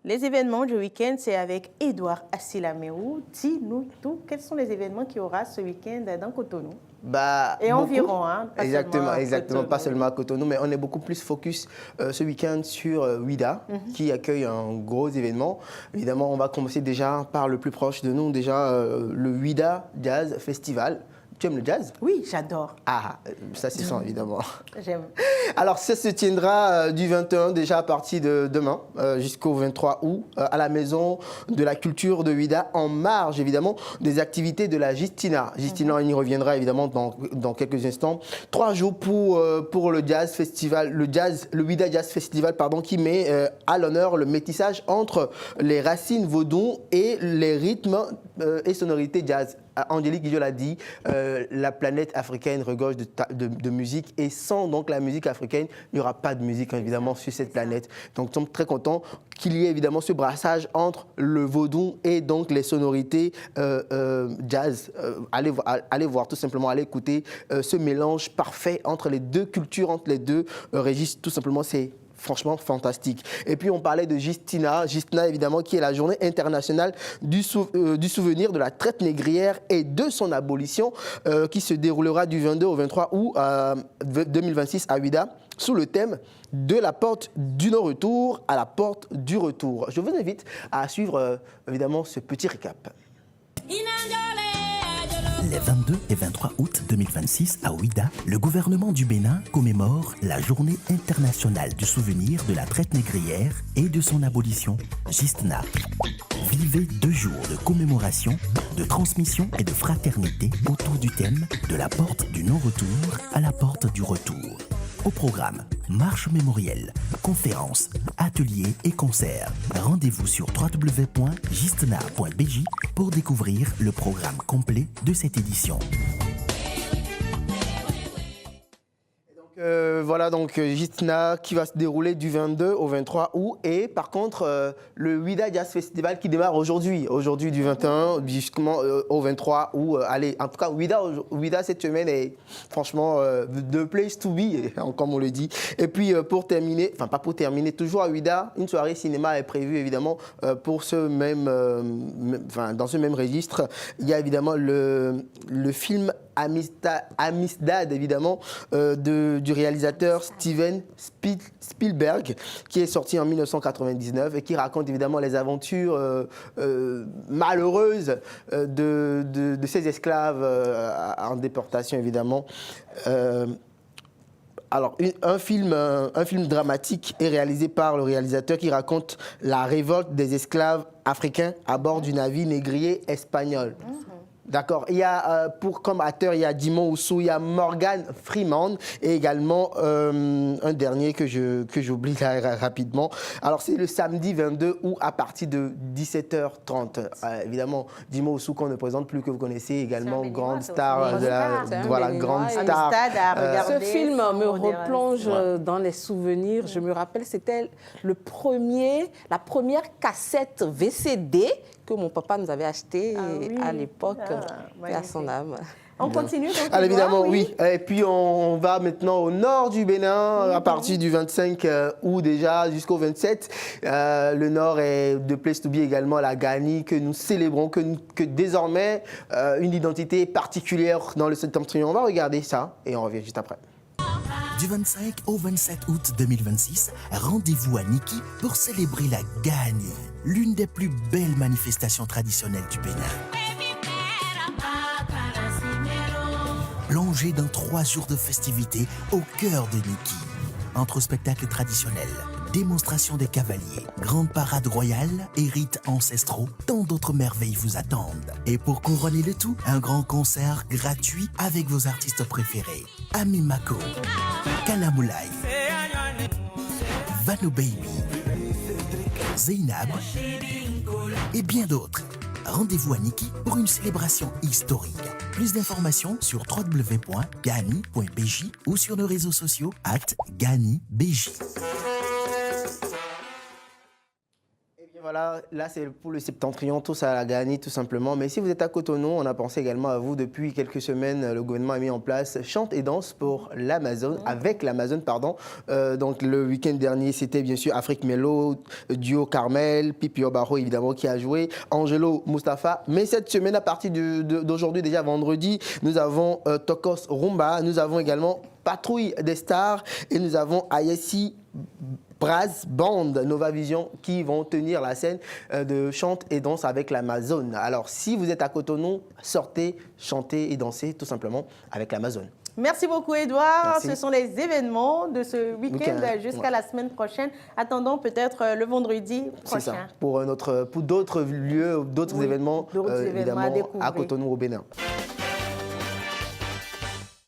Les événements du week-end, c'est avec Edouard Asilameou. Dis-nous tout, quels sont les événements qu'il y aura ce week-end dans Cotonou? Et beaucoup, environ, hein, pas exactement, pas seulement à Cotonou, mais on est beaucoup plus focus ce week-end sur Ouida, qui accueille un gros événement. Évidemment, on va commencer déjà par le plus proche de nous, déjà le Ouida Jazz Festival. Tu aimes le jazz? Oui, j'adore. Ah, ça c'est ça, évidemment. J'aime. Alors, ça se tiendra du 21 déjà à partir de demain jusqu'au 23 août à la Maison de la Culture de Ouida, en marge évidemment des activités de la Gistina. Gistina, on y reviendra évidemment dans quelques instants. 3 jours pour le Jazz Festival, le Ouida Jazz Festival, pardon, qui met à l'honneur le métissage entre les racines vaudou et les rythmes et sonorités jazz. Angélique Guijo l'a dit, la planète africaine regorge de musique et sans donc la musique africaine, il n'y aura pas de musique évidemment sur cette planète. Donc nous sommes très contents qu'il y ait évidemment ce brassage entre le vaudou et donc les sonorités jazz. Allez voir tout simplement, allez écouter ce mélange parfait entre les deux cultures, entre les deux registres, tout simplement c'est franchement fantastique. Et puis on parlait de Gistina, Gistina évidemment qui est la journée internationale du souvenir de la traite négrière et de son abolition qui se déroulera du 22 au 23 août 2026 à Ouida sous le thème de la porte du non-retour à la porte du retour. Je vous invite à suivre évidemment ce petit récap. Les 22 et 23 août 2026 à Ouida, le gouvernement du Bénin commémore la Journée internationale du souvenir de la traite négrière et de son abolition, Gistna. Vivez 2 jours de commémoration, de transmission et de fraternité autour du thème de la porte du non-retour à la porte du retour. Au programme, marche mémorielle, conférences, ateliers et concerts. Rendez-vous sur www.gistna.bj pour découvrir le programme complet de cette édition. Voilà donc Gistna qui va se dérouler du 22 au 23 août et par contre le Ouida Jazz Festival qui démarre aujourd'hui du 21 justement au 23 août. Allez, en tout cas Ouida cette semaine est franchement the place to be comme on le dit. Et puis pour terminer, enfin pas pour terminer, toujours à Ouida, une soirée cinéma est prévue évidemment pour ce même, dans ce même registre. Il y a évidemment le film Amistad, évidemment, du réalisateur Steven Spielberg, qui est sorti en 1999 et qui raconte évidemment les aventures malheureuses de ces esclaves en déportation, évidemment. Alors, un film dramatique est réalisé par le réalisateur qui raconte la révolte des esclaves africains à bord du navire négrier espagnol. D'accord. Il y a comme acteur, il y a Dimon Oussou, il y a Morgan Freeman et également un dernier que j'oublie rapidement. Alors c'est le samedi 22 août à partir de 17h30. Évidemment, Dimon Oussou qu'on ne présente plus, que vous connaissez également, grande star de la grande star. Ce film me replonge dans les souvenirs. Je me rappelle, c'était la première cassette VCD que mon papa nous avait acheté à l'époque, à son âme. On continue donc. Alors évidemment, oui. Et puis on va maintenant au nord du Bénin, à partir du 25 août déjà jusqu'au 27. Le nord est de place to be également la Gani, que nous célébrons, que désormais une identité particulière dans le septentrion. On va regarder ça et on revient juste après. Du 25 au 27 août 2026, rendez-vous à Niki pour célébrer la Gani, l'une des plus belles manifestations traditionnelles du Bénin. Plongez dans 3 jours de festivités au cœur de Niki. Entre spectacles traditionnels, démonstrations des cavaliers, grandes parades royales et rites ancestraux, tant d'autres merveilles vous attendent. Et pour couronner le tout, un grand concert gratuit avec vos artistes préférés. Ami Mako, Kalamoulay, Vano Baby, Zainab et bien d'autres. Rendez-vous à Niki pour une célébration historique. Plus d'informations sur www.gani.bj ou sur nos réseaux sociaux @GaniBJ. Voilà, là c'est pour le septentrion, tous à la gagner tout simplement. Mais si vous êtes à Cotonou, on a pensé également à vous. Depuis quelques semaines, le gouvernement a mis en place Chante et Danse pour l'Amazone, avec l'Amazone, pardon. Donc le week-end dernier, c'était bien sûr Afrique Melo, duo Carmel, Pipio Barro évidemment qui a joué, Angelo Mustapha. Mais cette semaine, à partir d'aujourd'hui, déjà vendredi, nous avons Tokos Rumba, nous avons également Patrouille des Stars et nous avons Ayessi Brass Band, Nova Vision, qui vont tenir la scène de chante et danse avec l'Amazone. Alors, si vous êtes à Cotonou, sortez, chantez et dansez tout simplement avec l'Amazone. Merci beaucoup, Edouard. Merci. Ce sont les événements de ce week-end jusqu'à la semaine prochaine. Attendons peut-être le vendredi prochain. C'est ça, pour d'autres lieux, d'autres événements, évidemment, à Cotonou, au Bénin.